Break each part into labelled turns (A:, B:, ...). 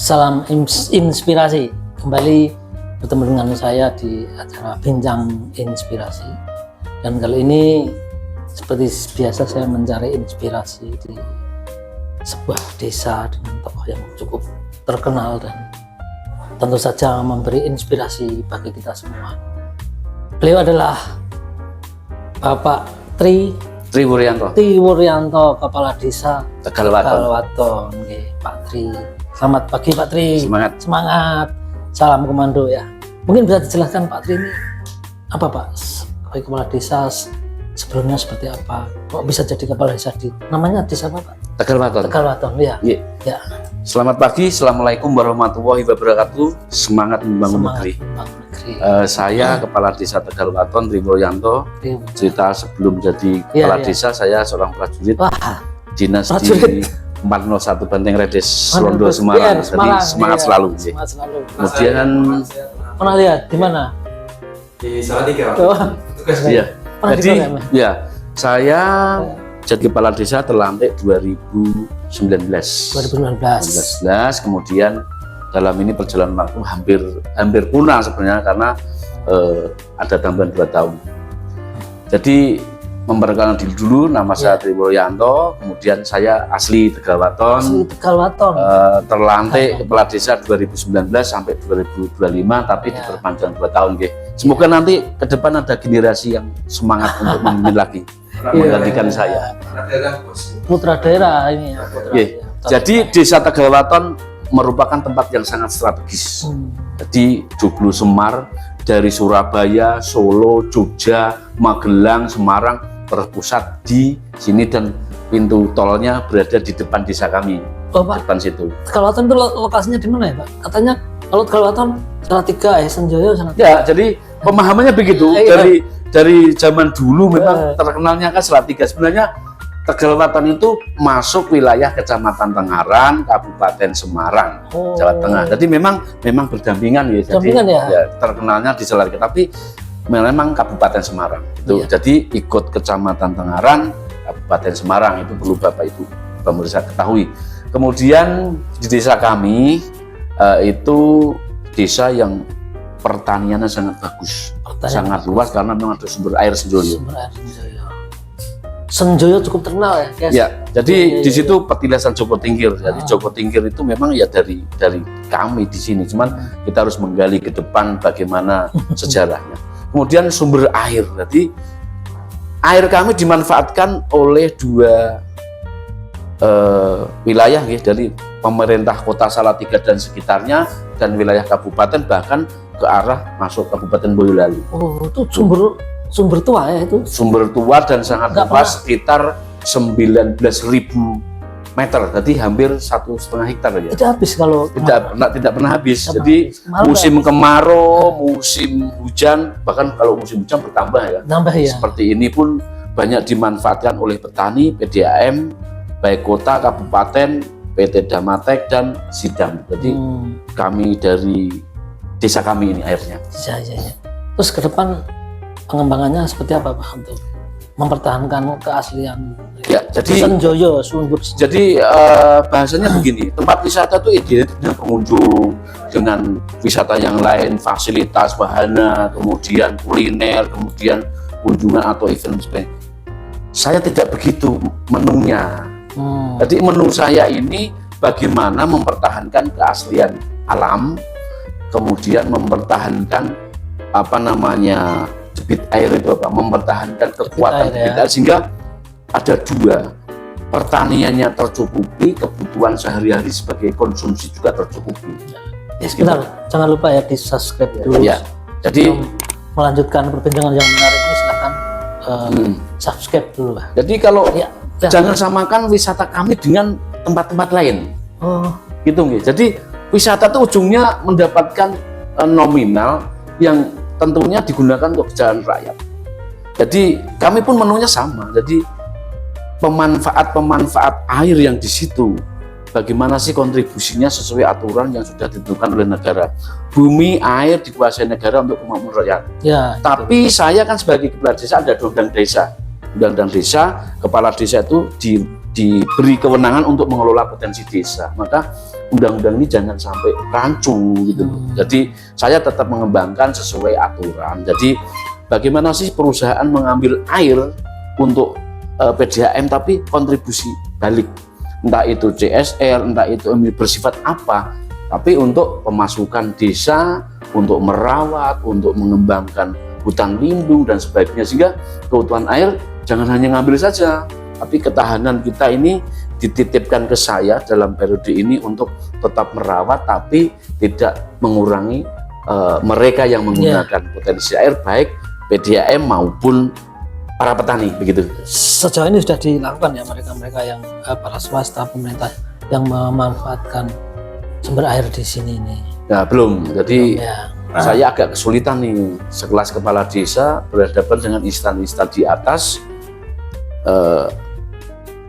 A: Salam inspirasi, kembali bertemu dengan saya di acara Bincang Inspirasi. Dan kali ini seperti biasa saya mencari inspirasi di sebuah desa dengan tokoh yang cukup terkenal dan tentu saja memberi inspirasi bagi kita semua. Beliau adalah Bapak Tri Wuryanto, Kepala Desa
B: Tegal Waton.
A: Pak Tri. Selamat pagi Pak Tri.
B: Semangat.
A: Salam komando ya. Mungkin bisa dijelaskan Pak Tri ini apa Pak? Sebagai Kepala Desa sebelumnya seperti apa? Kok bisa jadi Kepala Desa di namanya desa apa Pak?
B: Tegal Waton
A: Ya.
B: Ya. Selamat pagi, assalamualaikum warahmatullahi wabarakatuh. Semangat membangun negeri. Saya Kepala Desa Tegal Waton, Tri Wuryanto. Cerita sebelum jadi Kepala Desa, saya seorang prajurit. Dinas di 401 Banteng Redes, Londo, Semarang. Jadi semangat selalu. Kemudian
A: pernah lihat di mana?
C: Di Salatiga.
B: Iya. Jadi ya, saya jadi Kepala Desa terlantik 2019. Kemudian dalam ini perjalanan waktu hampir punah sebenarnya karena ada tambahan 2 tahun. Jadi memperkenalkan diri dulu, nama saya Tri Wuryanto, kemudian saya asli Tegal Waton. Terlantik Kepala Desa 2019 sampai 2025, tapi diperpanjang 2 tahun. Semoga nanti ke depan ada generasi yang semangat untuk memimpin lagi, menggantikan saya.
A: Putra daerah ini ya.
B: Jadi Desa Tegal Waton merupakan tempat yang sangat strategis. Jadi joglo Semar dari Surabaya, Solo, Jogja, Magelang, Semarang terpusat di sini dan pintu tolnya berada di depan desa kami. Depan situ.
A: Tegal Waton itu lokasinya di mana ya Pak? Katanya kalau Tegal Waton Salatiga, Senjoyo,
B: Ya, jadi pemahamannya begitu. Dari zaman dulu memang terkenalnya kan Salatiga. Sebenarnya Tegal Waton itu masuk wilayah Kecamatan Tengaran, Kabupaten Semarang, Jawa Tengah. Jadi memang berdampingan ya. Jadi ya, terkenalnya di Salatiga, tapi memang Kabupaten Semarang itu. Jadi ikut Kecamatan Tengaran, Kabupaten Semarang, itu perlu Bapak Ibu pemirsa ketahui. Kemudian di desa kami itu desa yang pertaniannya sangat bagus, sangat luas karena memang ada sumber air Senjoyo.
A: Senjoyo cukup terkenal ya, guys.
B: Ya, jadi di situ petilasan Joko Tingkir. Jadi Joko Tingkir itu memang ya dari kami di sini. Cuman kita harus menggali ke depan bagaimana sejarahnya. Kemudian sumber air. Jadi air kami dimanfaatkan oleh 2 wilayah ya, dari pemerintah Kota Salatiga dan sekitarnya dan wilayah kabupaten, bahkan ke arah masuk Kabupaten Boyolali.
A: Itu sumber tua ya itu.
B: Sumber tua dan sangat luas, sekitar 19.000 meter, jadi hampir 1,5 hektar ya.
A: Tidak habis kalau
B: tidak pernah habis. Jadi musim kemarau, musim hujan, bahkan kalau musim hujan bertambah ya. Seperti ini pun banyak dimanfaatkan oleh petani, PDAM, baik kota, kabupaten, PT Damatek dan Sidam. Jadi kami dari desa kami ini airnya.
A: Terus ke depan pengembangannya seperti apa Pak untuk mempertahankan keaslian Senjoyo?
B: Jadi bahasanya begini, tempat wisata itu identik dengan pengunjung, dengan wisata yang lain, fasilitas, wahana, kemudian kuliner, kemudian kunjungan atau event sebagainya. Saya tidak begitu menunya. Jadi menu saya ini bagaimana mempertahankan keaslian alam, kemudian mempertahankan debit air itu mempertahankan kekuatan debit air, sehingga ada 2, pertaniannya tercukupi, kebutuhan sehari-hari sebagai konsumsi juga tercukupi.
A: Sebentar, jangan lupa ya di subscribe dulu.
B: Jadi
A: melanjutkan perbincangan yang menarik ini silakan subscribe dulu Pak.
B: Jadi kalau jangan samakan wisata kami dengan tempat-tempat lain. Gitu nih. Jadi wisata itu ujungnya mendapatkan nominal yang tentunya digunakan untuk jalan rakyat. Jadi kami pun menunya sama. Jadi pemanfaat air yang di situ, bagaimana sih kontribusinya sesuai aturan yang sudah ditentukan oleh negara. Bumi, air dikuasai negara untuk kemakmuran rakyat. Tapi saya kan sebagai kepala desa ada undang-undang desa. Undang-undang desa, kepala desa itu diberi kewenangan untuk mengelola potensi desa, maka undang-undang ini jangan sampai rancu gitu. Jadi saya tetap mengembangkan sesuai aturan. Jadi bagaimana sih perusahaan mengambil air untuk PDAM tapi kontribusi balik, entah itu CSR, entah itu bersifat apa, tapi untuk pemasukan desa, untuk merawat, untuk mengembangkan hutan lindung dan sebagainya, sehingga kebutuhan air jangan hanya ngambil saja, tapi ketahanan kita ini dititipkan ke saya dalam periode ini untuk tetap merawat tapi tidak mengurangi mereka yang menggunakan potensi air baik PDAM maupun para petani, begitu.
A: Sejauh ini sudah dilakukan ya mereka-mereka yang para swasta, pemerintah yang memanfaatkan sumber air di sini ini.
B: Nah, belum. Jadi
A: Ya.
B: saya agak kesulitan nih sekelas kepala desa berhadapan dengan instan-instan di atas.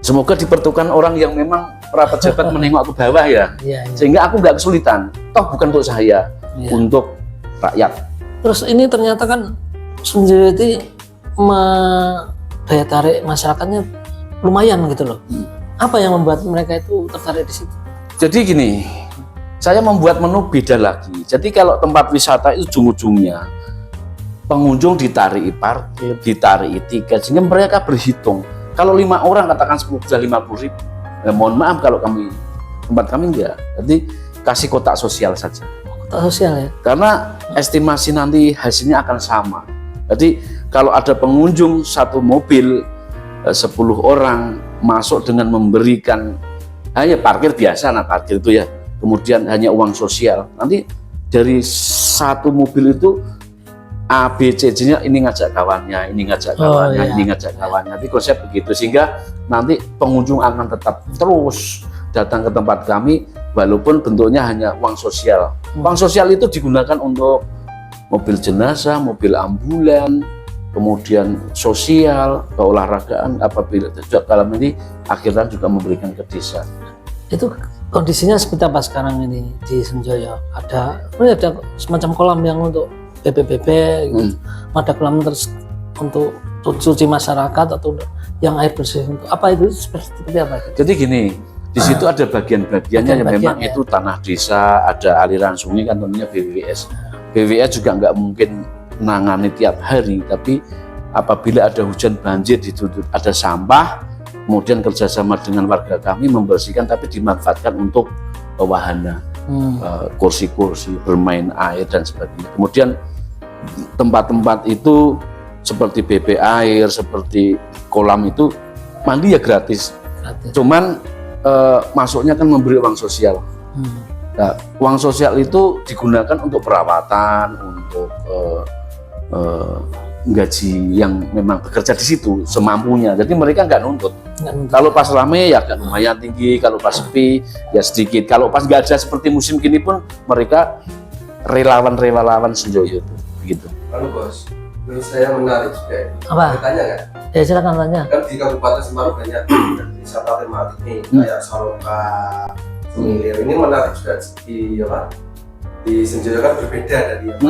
B: Semoga dipertemukan orang yang memang para pejabat menengok ke bawah ya,
A: Iya, iya.
B: sehingga aku nggak kesulitan. Toh bukan untuk saya,
A: Iya.
B: untuk rakyat.
A: Terus ini ternyata kan Sunjawati daya tarik masyarakatnya lumayan gitu loh. Apa yang membuat mereka itu tertarik di situ?
B: Jadi gini, saya membuat menu beda lagi. Jadi kalau tempat wisata itu ujung-ujungnya pengunjung ditarik parkir, ditarik tiket, sehingga mereka berhitung. Kalau 5 orang katakan 10 sudah 50.000. Ya, mohon maaf kalau tempat kami enggak. Jadi kasih kotak sosial saja.
A: Kotak sosial ya.
B: Karena estimasi nanti hasilnya akan sama. Jadi kalau ada pengunjung satu mobil 10 orang masuk dengan memberikan hanya parkir biasa, nah parkir itu ya, kemudian hanya uang sosial. Nanti dari satu mobil itu A, B, C, nya ini ngajak kawannya, ini ngajak kawannya,
A: iya.
B: ini ngajak kawannya. Nanti konsep begitu, sehingga nanti pengunjung akan tetap terus datang ke tempat kami walaupun bentuknya hanya uang sosial. Uang sosial itu digunakan untuk mobil jenazah, mobil ambulan, kemudian sosial, keolahragaan, apabila dalam ini akhirnya juga memberikan ke desa.
A: Itu kondisinya seperti apa sekarang ini di Senjoyo? Ada semacam kolam yang untuk BPBB gitu. Ada kolam terus untuk cuci masyarakat atau yang air bersih untuk apa itu seperti apa?
B: Jadi gini, di situ ada bagian-bagiannya yang memang
A: Bagian-bagiannya.
B: itu tanah desa, ada aliran sungai kan tentunya BWS. BWS juga nggak mungkin menangani tiap hari, tapi apabila ada hujan banjir di situ ada sampah, kemudian kerjasama dengan warga kami membersihkan tapi dimanfaatkan untuk wahana, kursi-kursi, bermain air dan sebagainya. Kemudian tempat-tempat itu seperti BP air, seperti kolam itu mandi ya gratis. Cuman masuknya kan memberi uang sosial. Nah, uang sosial itu digunakan untuk perawatan, untuk gaji yang memang bekerja di situ semampunya. Jadi mereka nggak nuntut. Kalau pas rame ya agak lumayan tinggi, kalau pas sepi ya sedikit. Kalau pas nggak ada seperti musim gini pun mereka relawan Senjoyo itu, begitu.
C: Lalu bos, menurut saya menarik juga.
A: Apa?
C: Saya tanya kan?
A: Ya silakan tanya.
C: Kan di Kabupaten Semarang banyak wisata tematik nih, kayak Saloka, Semilir. Ini menarik juga di apa? Di Senjoyo kan berbeda dari apa?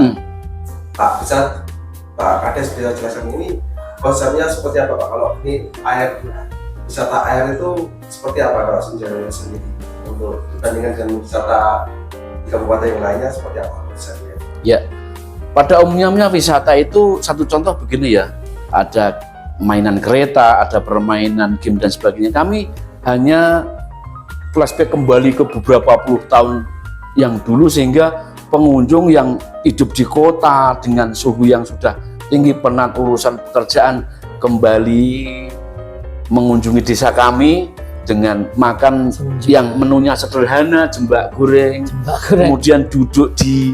C: Pak Kades bisa jelaskan ini konsepnya seperti apa Pak? Kalau ini air, wisata air itu seperti apa kalau Senjoyo sendiri? Untuk dibandingkan dengan wisata di kabupaten yang lainnya seperti apa konsepnya?
B: Ya, pada umumnya wisata itu satu contoh begini ya, ada mainan kereta, ada permainan game dan sebagainya. Kami hanya flashback kembali ke beberapa puluh tahun yang dulu sehingga pengunjung yang hidup di kota dengan suhu yang sudah tinggi, penat urusan pekerjaan, kembali mengunjungi desa kami dengan makan yang menunya sederhana, jembak goreng, kemudian duduk di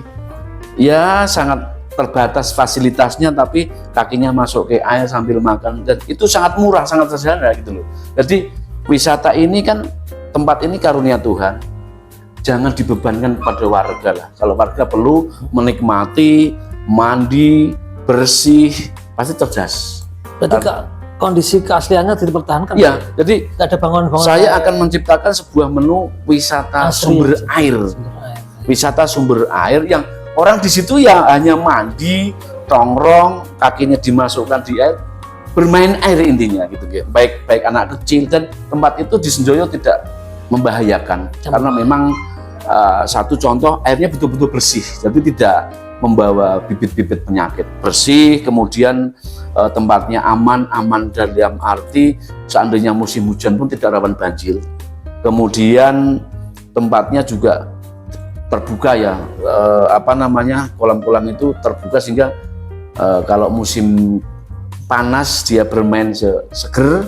B: ya sangat terbatas fasilitasnya tapi kakinya masuk ke air sambil makan, dan itu sangat murah, sangat sederhana gitu loh. Jadi wisata ini kan, tempat ini karunia Tuhan, jangan dibebankan kepada warga lah. Kalau warga perlu menikmati, mandi, bersih, pasti cerdas.
A: Berarti kondisi keasliannya dipertahankan.
B: Iya, jadi
A: nggak ada bangunan-bangunan.
B: saya akan menciptakan sebuah menu wisata sumber air. Wisata sumber air yang orang di situ ya hanya mandi, tongrong, kakinya dimasukkan di air, bermain air intinya gitu ya. Baik anak kecil, dan tempat itu di Senjoyo tidak membahayakan karena memang satu contoh airnya betul-betul bersih, jadi tidak membawa bibit-bibit penyakit, bersih. Kemudian tempatnya aman dalam arti seandainya musim hujan pun tidak rawan banjir. Kemudian tempatnya juga terbuka ya, kolam-kolam itu terbuka sehingga kalau musim panas dia bermain seger,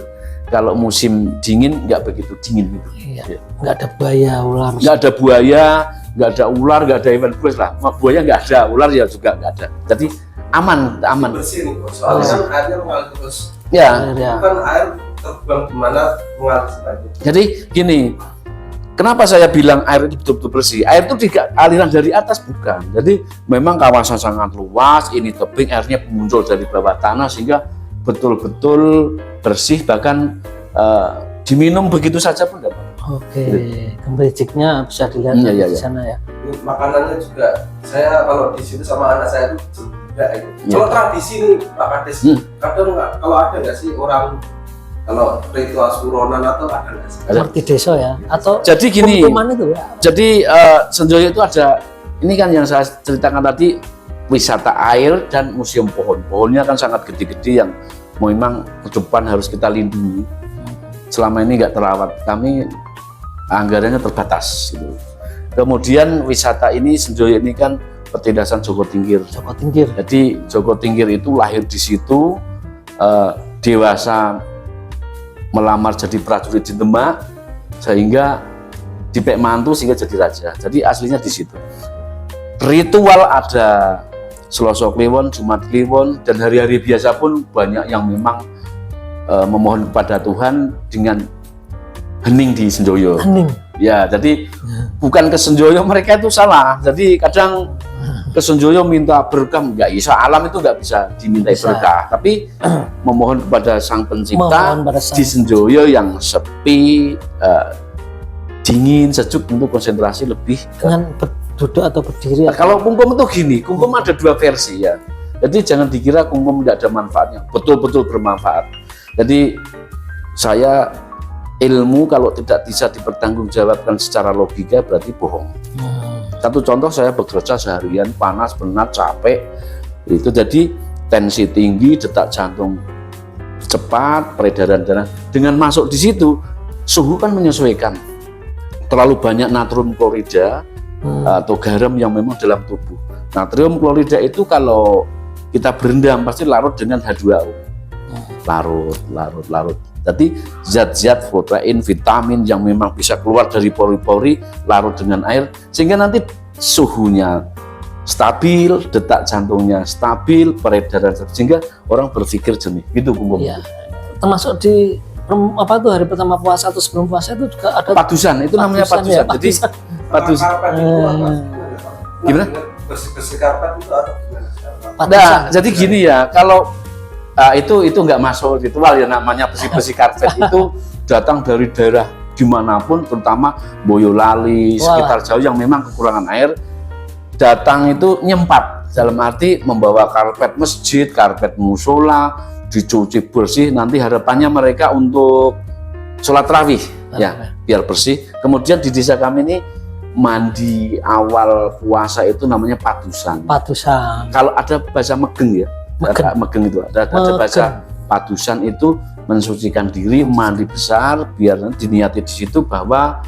B: kalau musim dingin nggak begitu dingin gitu.
A: Iya. Nggak ada buaya, ular.
B: Nggak ada buaya, nggak ada ular, nggak ada hewan buas lah. Buaya nggak ada, ular ya juga nggak ada. Jadi aman.
C: Bersih nih, soalnya kan airnya mengalir terus.
B: Ya.
C: Bukan air terbang kemana mengalir saja.
B: Jadi gini, kenapa saya bilang air itu betul-betul bersih? Air itu tidak aliran dari atas, bukan. Jadi memang kawasan sangat luas, ini tebing, airnya muncul dari bawah tanah sehingga betul-betul bersih, bahkan diminum begitu saja pun dapat.
A: Oke, gemericiknya bisa dilihat di sana ya.
C: Makanannya juga, saya kalau di situ sama anak saya itu juga. Kalau tradisi nih Pak Kades, kadang kalau ada nggak sih orang kalau ritual suronan atau ada nggak sih?
A: Seperti desa ya, atau
B: jadi gini,
A: itu ya?
B: Jadi Senjoyo itu ada, ini kan yang saya ceritakan tadi, wisata air dan museum pohon. Pohonnya kan sangat gede-gede yang memang ke depan harus kita lindungi. Selama ini nggak terawat, kami anggarannya terbatas gitu. Kemudian wisata ini, Senjoyo ini kan petindasan Joko Tingkir.
A: Joko Tingkir.
B: Jadi Joko Tingkir itu lahir di situ, dewasa melamar jadi prajurit di Demak, sehingga dipek mantu sehingga jadi raja. Jadi aslinya di situ. Ritual ada Selasa Kliwon, Jumat Kliwon, dan hari-hari biasa pun banyak yang memang memohon kepada Tuhan dengan hening di Senjoyo.
A: Hening.
B: Ya, jadi bukan ke Senjoyo mereka itu salah. Jadi kadang ke Senjoyo minta berkah, nggak bisa. Alam itu nggak bisa dimintai berkah. Tapi memohon kepada Sang Pencipta di Senjoyo yang sepi, dingin, sejuk, untuk konsentrasi lebih.
A: Dengan duduk atau berdiri?
B: Kalau kungkum itu gini, kungkum ada dua versi ya. Jadi jangan dikira kungkum tidak ada manfaatnya, betul-betul bermanfaat. Jadi saya ilmu kalau tidak bisa dipertanggungjawabkan secara logika berarti bohong. Satu contoh, saya bekerja seharian panas, penat, capek, itu jadi tensi tinggi, detak jantung cepat, peredaran darah. Dengan masuk di situ, suhu kan menyesuaikan. Terlalu banyak natrium klorida atau garam yang memang dalam tubuh. Natrium klorida itu kalau kita berendam pasti larut dengan H2O. Larut. Jadi zat-zat, protein, vitamin yang memang bisa keluar dari pori-pori larut dengan air, sehingga nanti suhunya stabil, detak jantungnya stabil, peredaran, sehingga orang berpikir jernih. Gitu kungkum.
A: Ya. Termasuk di hari pertama puasa atau sebelum puasa itu juga ada
B: padusan, itu namanya padusan.
A: Ya,
B: jadi padusan. Gimana?
C: Bersih karpet itu atau gimana?
B: Nah, jadi gini ya, kalau itu nggak masuk ritual ya, namanya bersih-bersih karpet itu datang dari daerah dimanapun, terutama Boyolali, sekitar jauh yang memang kekurangan air, datang itu nyempat, dalam arti membawa karpet masjid, karpet musola, dicuci bersih, nanti harapannya mereka untuk sholat tarawih ya, biar bersih. Kemudian di desa kami ini mandi awal puasa itu namanya padusan. Kalau ada bahasa Megeng ya, Megeng itu ada bahasa padusan, itu mensucikan diri, mandi besar, biar diniati di situ bahwa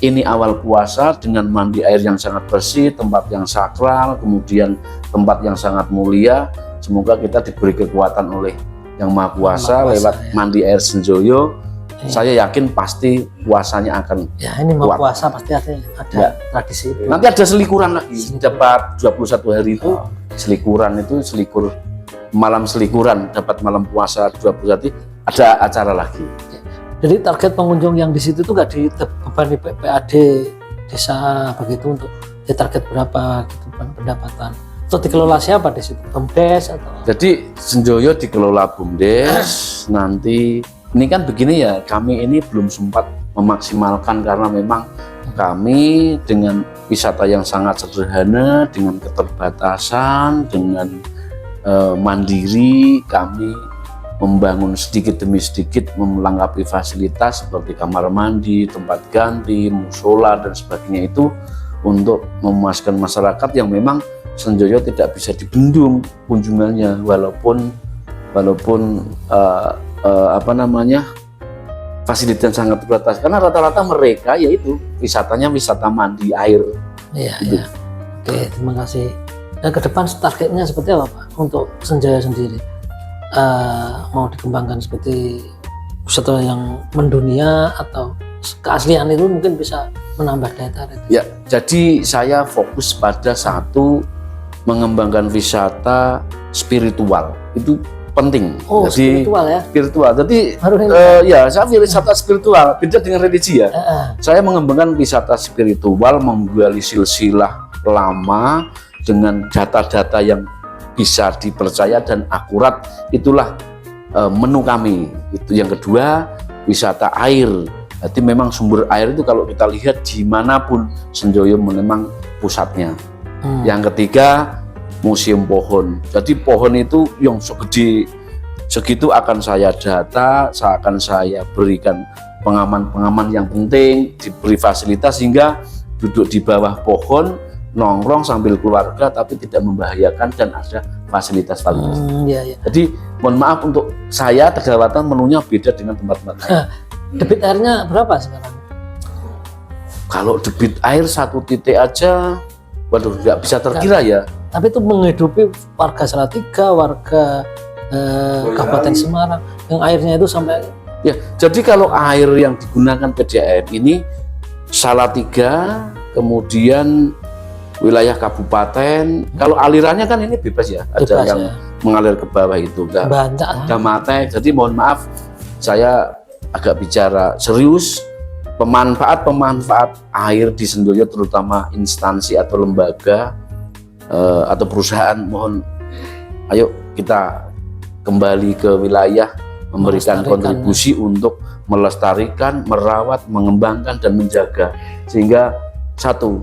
B: ini awal puasa dengan mandi air yang sangat bersih, tempat yang sakral, kemudian tempat yang sangat mulia. Semoga kita diberi kekuatan oleh Yang Maha Kuasa lewat mandi air Senjoyo. Saya yakin pasti puasanya akan
A: ini mau puasa pasti ada tradisi itu.
B: Nanti ada selikuran lagi, dapat 21 hari itu selikuran, itu selikur malam selikuran, dapat malam puasa 21, ada acara lagi.
A: Jadi target pengunjung yang di situ tuh nggak dibebani PAD desa begitu, untuk target berapa gitu pendapatan. Atau dikelola siapa di situ? BUMDes atau? Jadi
B: Senjoyo dikelola BUMDes. Nanti ini kan begini ya, kami ini belum sempat memaksimalkan karena memang kami dengan wisata yang sangat sederhana, dengan keterbatasan, dengan mandiri, kami membangun sedikit demi sedikit, melengkapi fasilitas seperti kamar mandi, tempat ganti, musola dan sebagainya itu untuk memuaskan masyarakat yang memang Senjoyo tidak bisa dibendung kunjungannya walaupun fasilitas sangat terbatas karena rata-rata mereka yaitu wisatanya wisata mandi air.
A: Iya, iya. Oke, terima kasih. Dan ke depan targetnya seperti apa Pak untuk Senjoyo sendiri? Mau dikembangkan seperti wisata yang mendunia atau keaslian itu mungkin bisa menambah daya tarik?
B: Ya, jadi saya fokus pada satu, mengembangkan wisata spiritual itu penting.
A: Oh,
B: jadi,
A: spiritual ya?
B: Spiritual. Jadi ya saya wisata spiritual beda dengan religi ya. Saya mengembangkan wisata spiritual, menggali silsilah lama dengan data-data yang bisa dipercaya dan akurat. Itulah menu kami. Itu yang kedua, wisata air. Jadi memang sumber air itu kalau kita lihat dimanapun Senjoyo memang pusatnya. Yang ketiga, museum pohon. Jadi pohon itu yang segede segitu akan saya data, akan saya berikan pengaman-pengaman yang penting, diberi fasilitas sehingga duduk di bawah pohon, nongkrong sambil keluarga tapi tidak membahayakan dan ada fasilitas-fasilitas.
A: Iya, iya.
B: Jadi mohon maaf untuk saya Tegawatan menunya beda dengan tempat-tempat lain.
A: Debit airnya berapa sekarang?
B: Kalau debit air satu titik aja, waduh nggak bisa terkira ya.
A: Tapi itu menghidupi warga Salatiga, warga Kabupaten Semarang yang airnya itu sampai
B: ya. Jadi kalau air yang digunakan PDAM ini Salatiga, kemudian wilayah kabupaten, kalau alirannya kan ini bebas ya, ada yang mengalir ke bawah itu enggak ada mate. Jadi mohon maaf saya agak bicara serius, pemanfaat air di Senjoyo terutama instansi atau lembaga atau perusahaan, mohon ayo kita kembali ke wilayah, memberikan kontribusi untuk melestarikan, merawat, mengembangkan dan menjaga sehingga satu,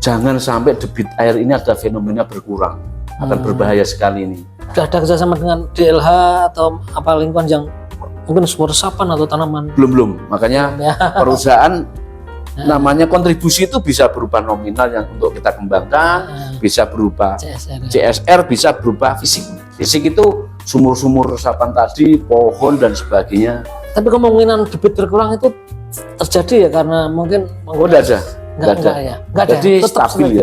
B: jangan sampai debit air ini ada fenomena berkurang, akan berbahaya sekali ini.
A: Sudah ada kerjasama dengan DLH atau apa lingkungan yang mungkin sumur resapan atau tanaman?
B: Belum, makanya perusahaan namanya kontribusi itu bisa berupa nominal yang untuk kita kembangkan, bisa berupa CSR, bisa berupa fisik. Fisik itu sumur-sumur resapan tadi, pohon dan sebagainya.
A: Tapi kemungkinan debit berkurang itu terjadi ya karena mungkin
B: enggak ada. Jadi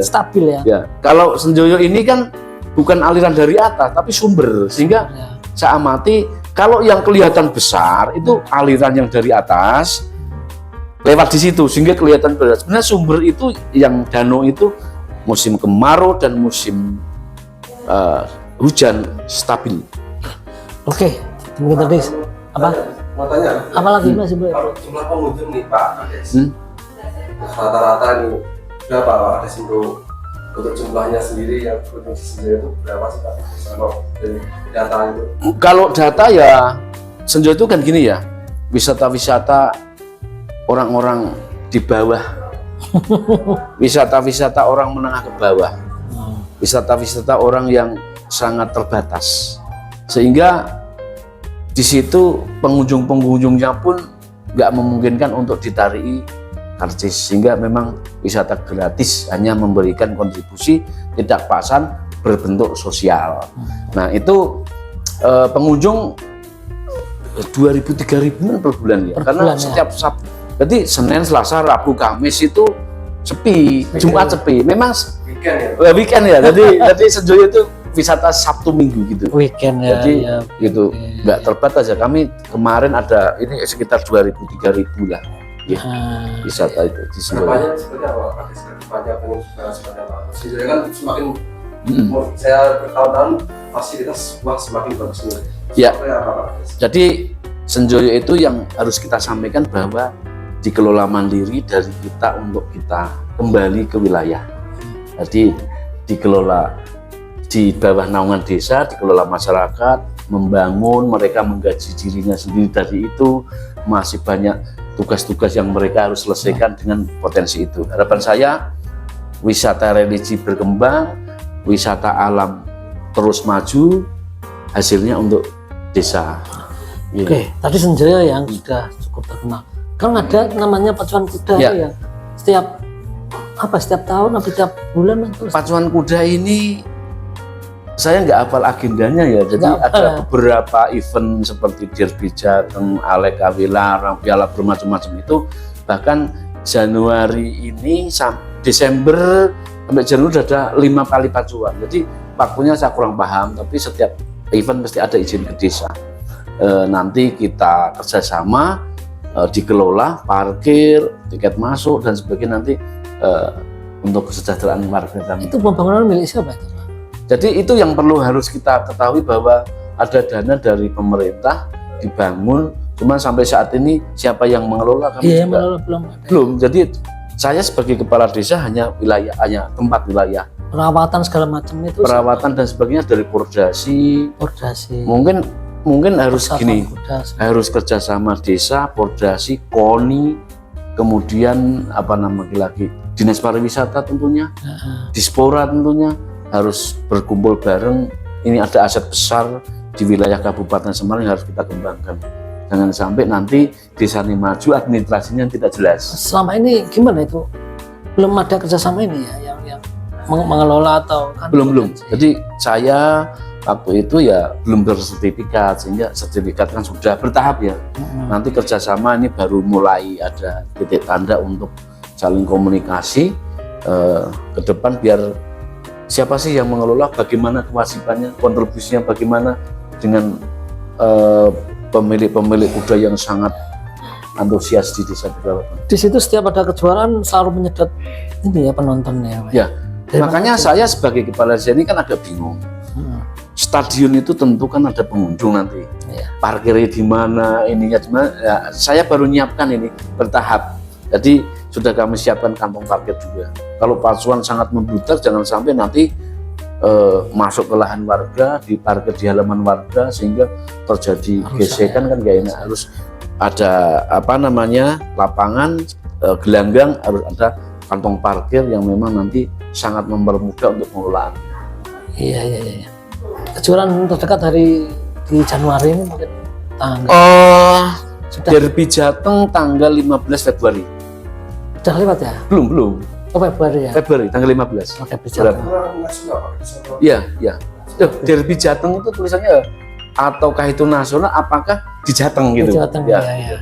B: stabil ya. Ya. Kalau Senjoyo ini kan bukan aliran dari atas tapi sumber, sehingga saya amati kalau yang kelihatan besar itu aliran yang dari atas lewat di situ sehingga kelihatan berat. Sebenarnya sumber itu yang danau itu musim kemarau dan musim hujan stabil.
A: Oke, mungkin tadi apa?
C: Mau tanya?
A: Apalagi Mas?
C: Kalau jumlah pengunjung nih Pak Ades, rata-rata nih berapa Pak Ades untuk jumlahnya sendiri yang berkunjung di Senjoyo itu berapa sih Pak? Kalau dari data itu?
B: Kalau data ya Senjoyo itu kan gini ya, wisata-wisata orang-orang di bawah, wisata-wisata orang menengah ke bawah, wisata-wisata orang yang sangat terbatas, sehingga di situ pengunjung-pengunjungnya pun nggak memungkinkan untuk ditariki karcis, sehingga memang wisata gratis, hanya memberikan kontribusi tidak pasan berbentuk sosial. Nah itu pengunjung 2.000-3.000 per bulan ya, karena setiap Sabtu, jadi Senin, Selasa, Rabu, Kamis itu sepi, Jumat sepi. Memang weekend ya. Jadi Senjoyo itu wisata Sabtu Minggu gitu.
A: Weekend ya.
B: Jadi gitu, nggak terbatas ya. Kami kemarin ada ini sekitar 2.000-3.000 lah. Ya, wisata itu di Senjoyo.
C: Kedepannya seperti apa Pak? Kedepannya seperti apa? Senjoyo kan semakin saya bertahun-tahun fasilitas semakin bagus.
B: Ya. Jadi Senjoyo itu yang harus kita sampaikan bahwa dikelola mandiri dari kita untuk kita kembali ke wilayah. Jadi dikelola di bawah naungan desa, dikelola masyarakat, membangun, mereka menggaji dirinya sendiri dari itu, masih banyak tugas-tugas yang mereka harus selesaikan dengan potensi itu. Harapan saya wisata religi berkembang, wisata alam terus maju, hasilnya untuk desa. Iya.
A: Oke, tadi Senjaya yang sudah cukup terkenal. Kan ada namanya pacuan kuda
B: Ya.
A: ya. Setiap tahun atau setiap bulan atau
B: Pacuan kuda ini saya nggak hafal agendanya ya. Jadi
A: Nggak hafal
B: ada
A: ya?
B: beberapa event seperti Derby Jateng, Alek Awilarang, Piala bermacam-macam itu. Bahkan Januari ini Desember sampai Januari sudah ada 5 kali pacuan. Jadi waktunya saya kurang paham, tapi setiap event mesti ada izin ke desa. Nanti kita kerjasama, dikelola, parkir, tiket masuk dan sebagainya nanti untuk kesejahteraan warga kami.
A: itu pembangunan milik siapa itu, Pak?
B: Jadi itu yang perlu harus kita ketahui bahwa ada dana dari pemerintah dibangun, cuman sampai saat ini siapa yang mengelola kami
A: Iya,
B: juga
A: belum ada.
B: belum. Jadi saya sebagai kepala desa hanya tempat wilayah,
A: Perawatan segala macam itu
B: perawatan dan sebagainya dari Pordasi.
A: koordinasi.
B: Mungkin harus
A: Persatuan
B: gini,
A: kuda.
B: harus kerjasama desa, Pordasi, KONI, kemudian apa namanya lagi Dinas Pariwisata tentunya,
A: Heeh.
B: Dispora tentunya harus berkumpul bareng. Ini ada aset besar di wilayah Kabupaten Semarang yang harus kita kembangkan. Jangan sampai nanti desa ini maju, administrasinya tidak jelas.
A: Selama ini gimana itu? Belum ada kerjasama ini ya yang mengelola atau kan?
B: Belum. Jadi saya waktu itu ya belum bersertifikat, sehingga sertifikat kan sudah bertahap ya. Nanti kerjasama ini baru mulai ada titik tanda untuk saling komunikasi ke depan, biar siapa sih yang mengelola, bagaimana kewajibannya, kontribusinya bagaimana dengan pemilik-pemilik kuda yang sangat antusias di desa Tegalwaton.
A: Di situ setiap ada kejuaraan selalu menyedot ini ya penontonnya. Pak.
B: Ya,
A: Dari
B: makanya
A: mana
B: saya sebagai kepala desa ini kan agak bingung.
A: Hmm.
B: Stadion itu tentu kan ada pengunjung nanti.
A: Iya.
B: Parkirnya di mana, ininya di mana. Ya, saya baru nyiapkan ini bertahap. Jadi sudah kami siapkan kantong parkir juga. Kalau pacuan sangat membludak, jangan sampai nanti masuk ke lahan warga, diparkir di halaman warga sehingga terjadi gesekan kan gak enak. Harus ada apa namanya lapangan, gelanggang, harus ada kantong parkir yang memang nanti sangat mempermudah untuk pengelolaan.
A: Iya. Kejuaraan terdekat di Januari ini mungkin tanggal sudah
B: Derby Jateng tanggal 15 Februari.
A: sudah lewat ya?
B: Belum.
A: Oh Februari ya?
B: Februari tanggal 15.
A: Oke, bicara.
C: nasional Pak.
B: Iya. Derby Jateng itu tulisannya ataukah itu nasional, apakah di Jateng gitu.
A: Jawa Tengah
B: Ya.
A: ya.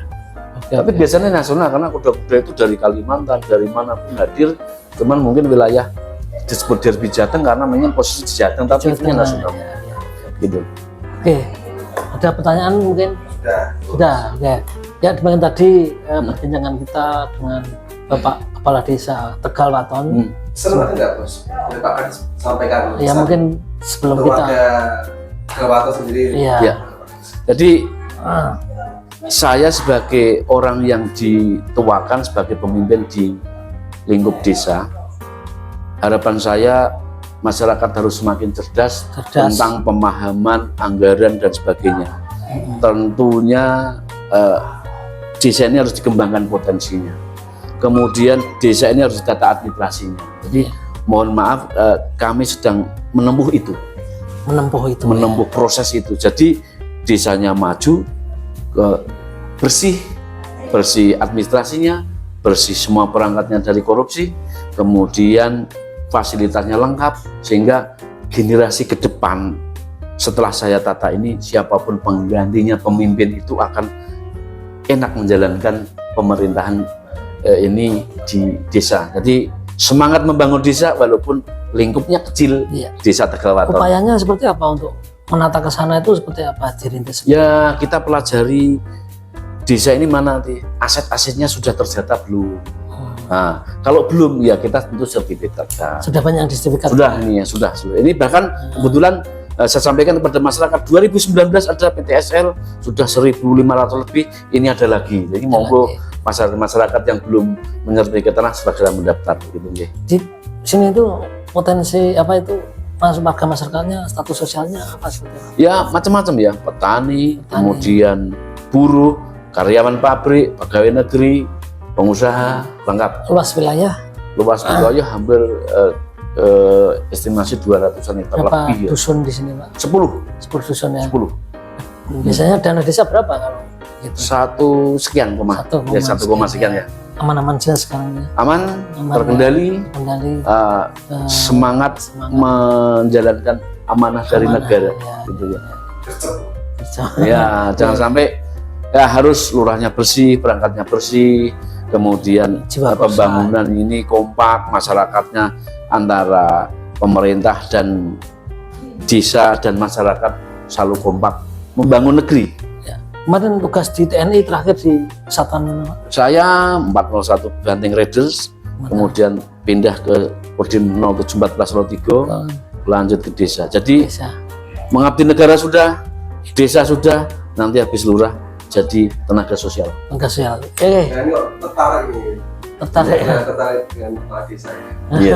A: Oke,
B: Tapi biasanya nasional karena kuda-kuda itu dari Kalimantan, dari manapun hadir. Cuman mungkin wilayah disebut Derby Jateng karena memang posisi di Jateng, tapi
A: Jawa
B: itu
A: Tengah,
B: nasional.
A: ya.
B: Gitu.
A: Oke, ada pertanyaan mungkin? Sudah, oke. Ya, demikian tadi perbincangan kita dengan Bapak Kepala Desa Tegalwaton.
C: Seru nggak Bos? Boleh Pak Kadis sampaikan.
A: Ya
C: pesan
A: mungkin sebelum
C: untuk
A: kita.
C: warga Tegalwaton sendiri.
A: Iya.
B: Ya. Jadi
A: Ah,
B: saya sebagai orang yang dituakan sebagai pemimpin di lingkup desa, harapan saya masyarakat harus semakin cerdas tentang pemahaman anggaran dan sebagainya. Tentunya desa ini harus dikembangkan potensinya. Kemudian desa ini harus ditata administrasinya. Jadi mohon maaf, kami sedang menempuh itu, menempuh proses itu. Jadi desanya maju, bersih administrasinya, bersih semua perangkatnya dari korupsi, kemudian fasilitasnya lengkap, sehingga generasi ke depan setelah saya tata ini, siapapun penggantinya, pemimpin itu akan enak menjalankan pemerintahan ini di desa. Jadi semangat membangun desa walaupun lingkupnya kecil.
A: Iya.
B: Desa Tegalwaton.
A: Upayanya seperti apa untuk menata ke sana itu seperti apa dirintis?
B: Ya, kita pelajari desa ini mana nanti aset-asetnya sudah terjata belum. Nah, kalau belum ya kita tentu sertifikatkan.
A: Sudah banyak yang disertifikat.
B: Sudah nih ya, sudah. Ini bahkan kebetulan saya sampaikan kepada masyarakat 2019 ada PTSL sudah 1.500 lebih, ini ada lagi. Jadi monggo masyarakat yang belum menyertifikat tanah segera mendaftar gitu nggih.
A: Di sini itu potensi apa itu warga masyarakatnya, status sosialnya apa seperti apa?
B: Ya macam-macam ya, petani, kemudian buruh, karyawan pabrik, pegawai negeri, pengusaha, lengkap.
A: Luas wilayah
B: Luas wilayah hampir estimasi 200-an hektar
A: berapa
B: lebih ya.
A: dusun di sini Pak?
B: 10
A: 10 dusun ya.
B: 10.
A: Biasanya dana desa berapa kalau gitu?
B: 1 sekian koma, ya 1 sekian ya.
A: Aman-aman saja sekarang ya.
B: Aman,
A: Aman,
B: terkendali,
A: Kendali
B: semangat menjalankan amanah dari
A: Amanah,
B: negara,
A: ya.
B: gitu ya.
A: kerja.
B: Ya, jangan sampai ya harus lurahnya bersih, perangkatnya bersih, kemudian
A: Jiwa
B: pembangunan ini kompak, masyarakatnya antara pemerintah dan desa dan masyarakat selalu kompak membangun negeri.
A: Ya. Kemarin tugas di TNI terakhir di Satan
B: Saya 401 Banting Raiders, kemudian pindah ke Kodim 071403, lanjut ke desa. Jadi
A: desa.
B: mengabdi negara sudah, desa sudah, nanti habis lurah jadi tenaga sosial.
A: Tenaga sosial.
C: Nah ini kok tertarik ini.
A: Tertarik ya.
C: Tertarik dengan kepala desa.
B: Iya.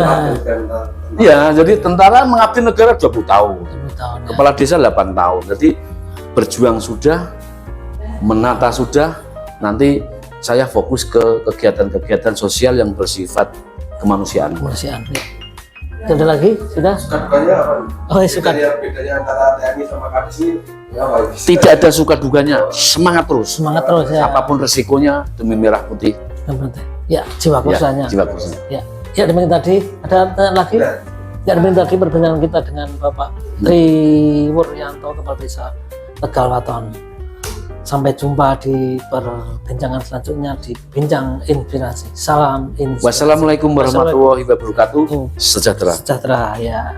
B: Iya, jadi tentara mengabdi negara 20 tahun.
A: 20 tahun ya.
B: Kepala desa 8 tahun. Jadi berjuang sudah, menata sudah, nanti saya fokus ke kegiatan-kegiatan sosial yang bersifat kemanusiaan.
A: Kemanusiaan. Ya. Ada lagi? Sudah?
C: Suka dukanya apa?
A: Oh, ya, suka.
C: Bedanya antara TNI sama Kadis ini apa?
B: Tidak ada suka duganya, semangat terus.
A: Semangat terus ya.
B: Apapun resikonya demi merah putih.
A: Yang penting. Ya, jiwa kursanya.
B: Jiwa kursusnya.
A: Ya. Ya, demikian tadi. Ada lagi?
C: Nah,
A: Ya, demikian tadi perbincangan kita dengan Bapak Triwuryanto, Kepala Desa Tegal Waton. Sampai jumpa di perbincangan selanjutnya di Bincang Inspirasi. Salam inspirasi.
B: Wassalamualaikum warahmatullahi wabarakatuh. Sejahtera.
A: Sejahtera ya.